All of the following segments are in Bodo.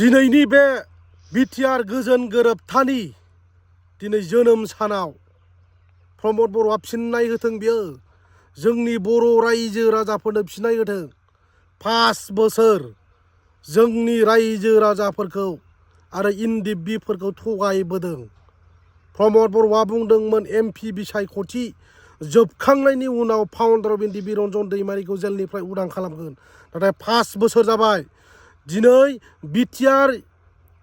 दिनैनि बे बिटिआर गोजोन गोरोबथानि दिनै जोनोम सानाव प्रमद बर'आ फिननाय होथों। बियो जोंनि बर' रायजो राजाफोरनो फिननाय होथों। 5 बोसोर जोंनि रायजो राजाफोरखौ आरो इन्दिबिफोरखौ थगायबोदों। प्रमद बर'आ बुंदोंमोन एमपि बिसायख'थि जोबखांनायनि उनाव फाउन्डार अफ इन्दिबि रन्जन दैमारिखौ जेलनिफ्राय उदां खालामगोन। नाथाय 5 बोसोर जाबाय। दिनै बिटिआर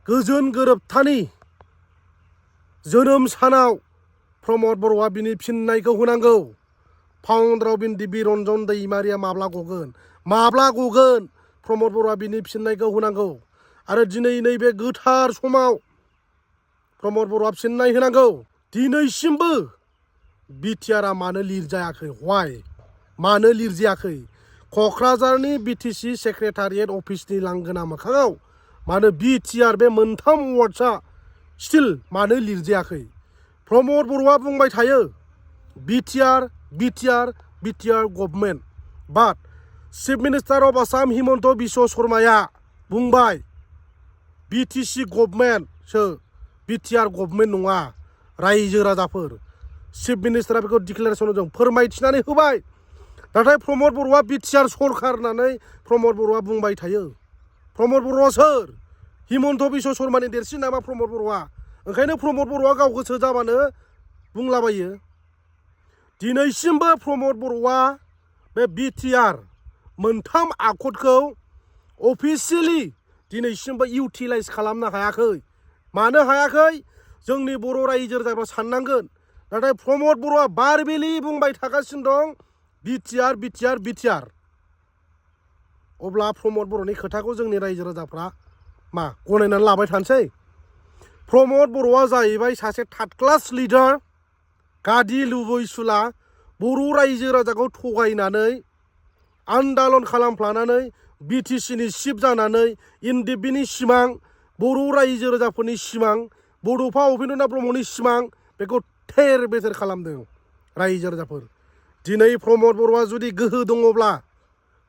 गोजोन गोरोबथानि जोनोम सानाव प्रमद बर'आ बिनि फिननायखौ होनांगौ। फाउन्डार अफ इन्दिबि रन्जन दैमारिया माब्ला गगोन? माब्ला गगोन? प्रमद बर'आ बिनि फिननायखौ होनांगौ। आरो दिनै नैबे गोथार समाव प्रमद बर'आ फिननाय होनांगौ। दिनैसिमबो बिटिआरआ मानो लिरजायाखै? वाइ? मानो लिरजायाखै? क'क्राझारनि बिटिसि सेक्रेटारियेट अफिसनि लांगोना मोखाङाव मानो बिटिआर बे मोनथाम वार्डआ स्टिल मानो लिरजायाखै? प्रमद बर'आ बुंबाय थायो BTR BTR BTR government. But chief minister of Assam Himanta Biswa शर्माया बुंबाय बिटिसि गभर्नमेन्टसो, बिटिआर गभर्नमेन्ट नङा। रायजो राजाफोर चिफ मिनिस्टारा बेखौ डिक्लेरेसन होदों, फोरमायथिनानै होबाय। नाथाय प्रमद बर'आ बिटिआर सरखार होननानै प्रमद बर'आ बुंबाय थायो। प्रमद बर'आ सोर? हिमन्त बिश्व शर्मानि देरसिन नामा प्रमद बर'आ? ओंखायनो प्रमद बर'आ गाव गोसो जाबानो बुंलाबायो। दिनैसिमबो प्रमद बर'आ बे बिटिआर मोनथाम आखदखौ अफिसियेलि दिनैसिमबो इउटिलाइज खालामनो हायाखै। मानो हायाखै? जोंनि बर' रायजो राजाफ्रा साननांगोन। नाथाय प्रमद बर'आ बारबेलि बुंबाय थागासिनो दं बिटिआर बिटिआर बिटिआर। अब्ला प्रमद बर'नि खोथाखौ जोंनि रायजो राजाफ्रा मा गनायनानै लाबाय थानोसै? प्रमद बर'आ जाहैबाय सासे थार्ड क्लास लिडार, गादि लुबैसुला, बर' रायजो राजाखौ थगायनानै आन्दालन खालामफ्लानानै बिटिसिनि चिफ जानानै इन्दिबिनि सिमां, बर' रायजो राजाफोरनि सिमां, बड'फा उपेन्द्रनाथ ब्रह्मनि सिमां बेखौ थेर बेथेर खालामदों रायजो राजाफोर। दिनै प्रमद बर'आ जुदि गोहो दङब्ला,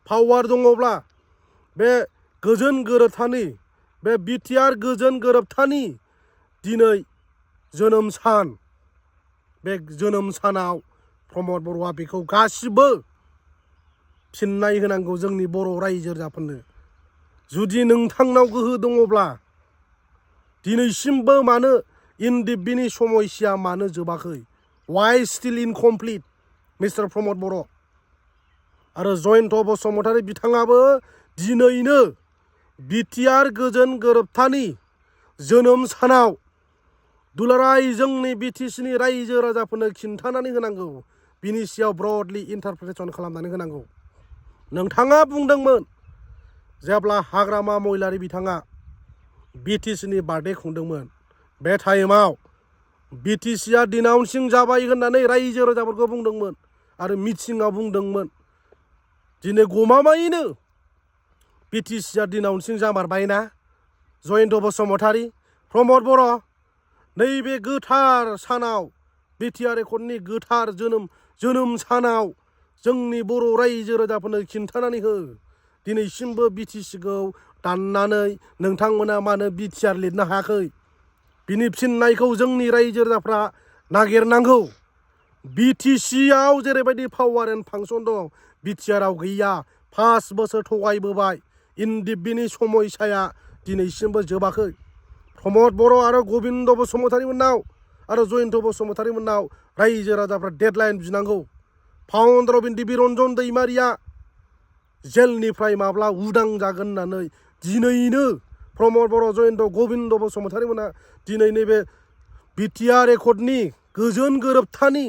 पावार दङब्ला, बे गोजोन गोरोबथानि बे बिटिआर गोजोन गोरोबथानि दिनै जोनोम सान, बे जोनोम सानाव प्रमद बर'आ बेखौ गासिबो फिननाय होनांगौ जोंनि बर' रायजो राजाफोरनो। जुदि नोंथांनाव गोहो दङब्ला दिनैसिमबो मानो इन्दिबिनि समस्या मानो जोबाखै? वाइ स्टिल इनकमप्लिट मिस्टार प्रमद बर'? आरो जयन्त बसुमतारी बिथाङाबो दिनैनो बिटिआर गोजोन गोरोबथानि जोनोम सानाव दुलाराय जोंनि बिटिसिनि रायजो राजाफोरनो खिन्थानानै होनांगौ। बिनि सायाव ब्रडलि इन्टारप्रिटेसन खालामनानै होनांगौ। नोंथाङा बुंदोंमोन जेब्ला हाग्रामा महिलारि बिथाङा बिटिसिनि बार्थडे खुंदोंमोन, बे टाइमाव बिटिसिआ डिनाउन्सिं जाबाय होननानै रायजो राजाफोरखौ बुंदोंमोन आरो मिथिङाव बुंदोंमोन। दिनै गमामायैनो बिटिसिआ डिनाउन्सिं जामारबायना? जयन्त बसुमतारी, प्रमद बर', नैबे गोथार सानाव बिटिआर एकर्डनि गोथार जोनोम सानाव जोंनि बर' रायजो राजाफोरनो खिन्थानानै हो। दिनैसिमबो बिटिसिखौ दाननानै नोंथांमोना मानो बिटिआर लिरनो हायाखै? बिनि फिननायखौ जोंनि रायजो राजाफ्रा नागिरनांगौ। बिटिसिआव जेरैबायदि पावार एन्ड फांसन दं, बिटिआरआव गैया। 5 बोसोर थगायबोबाय। इन्दिबिनि समस्याया दिनैसिमबो जोबाखै। प्रमद बर' आरो गबिन्द बसुमतारी मोननाव आरो जयन्त बसुमतारी मोननाव रायजो राजाफ्रा डेडलाइन बिनांगौ। फाउन्डार अफ इन्दिबि रन्जन दैमारिया जेलनिफ्राय माब्ला उदां जागोन होननानै दिनैनो प्रमद बर', जयन्त, गबिन्द बसुमतारी मोना दिनै नैबे बिटिआर एकर्डनि गोजोन गोरोबथानि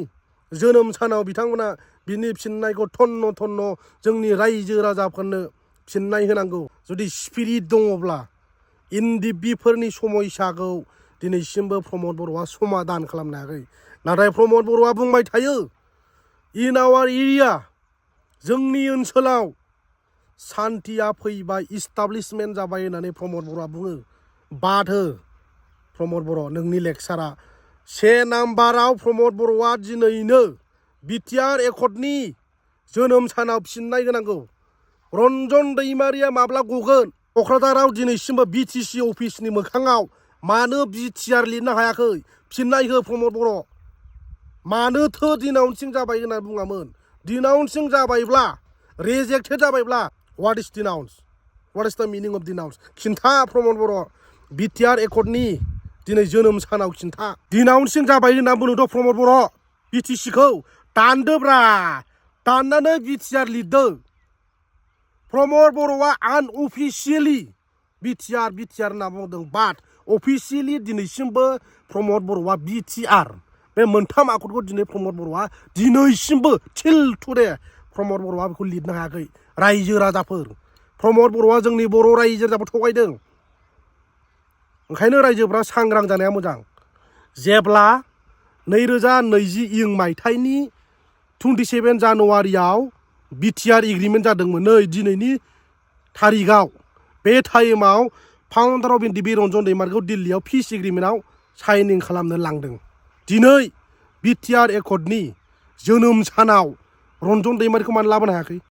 जोनोम सानाव बिथांमोना बिनि फिननायखौ थन्न थन्न जोंनि रायजो राजाफोरनो फिननाय होनांगौ। जुदि स्पिरिट दङब्ला इन्दिबिफोरनि समस्याखौ दिनैसिमबो प्रमद बर'आ समाधान खालामनो हायाखै। नाथाय प्रमद बर'आ बुंबाय थायो इन आवार एरिया, जोंनि ओनसोलाव सान्थिया फैबाय, इस्टाब्लिशमेन्ट जाबाय होननानै प्रमद बर'आ बुङो। बाद हो प्रमद बर', नोंनि लेक्सारा 1 नाम्बाराव प्रमद बर'आ दिनैनो बिटिआर एकर्डनि जोनोम सानाव फिननाय होनांगौ। रन्जन दैमारिया माब्ला गगोन? क'क्राझाराव दिनैसिमबो बिटिसि अफिसनि मोखाङाव मानो बिटिआर लिरनो हायाखै? फिननाय हो प्रमद बर'। मानोथो डिनाउन्सिं जाबाय होनना बुङामोन? डिनाउन्सिं जाबायब्ला, रिजेक्टेड जाबायब्ला, व्हाट इज डिनाउन्स? व्हाट इज द मिनिं अफ डिनाउन्स? खिन्था प्रमद बर'। बिटिआर एकर्डनि दिनै जोनोम सानाव खिन्था। डिनाउन्सिं जाबाय होनना बुंदोंथ' प्रमद बर'। बिटिसिखौ दानदोब्रा। दाननानै बिटिआर लिरदो। प्रमद बर'आ आनअफिसियेलि बिटिआर होनना बुंदों, बाट अफिसियेलि दिनैसिमबो प्रमद बर'आ बिटिआर बे मोनथाम आखरखौ दिनै प्रमद बर'आ दिनैसिमबो थिल टुडे प्रमद बर'आ बेखौ लिरनो हायाखै। रायजो राजाफोर, प्रमद बर'आ जोंनि बर' रायजो राजाफोर थगायदों। ओंखायनो रायजोफ्रा सांग्रां जानाया मोजां। जेब्ला 2020 मायथाइनि 27 जानुवारियाव बिटिआर एग्रिमेन्ट जादोंमोन, नै दिनैनि थारिखआव, बे टाइमाव फाउन्डार अफ एनडिबि रन्जन दैमारिखौ दिल्लीयाव पिस एग्रिमेन्टआव साइनिं खालामनो लांदों। दिनै बिटिआर एकर्डनि जोनोम सानाव रन्जन दैमारिखौ मानो लाबोनो हायाखै?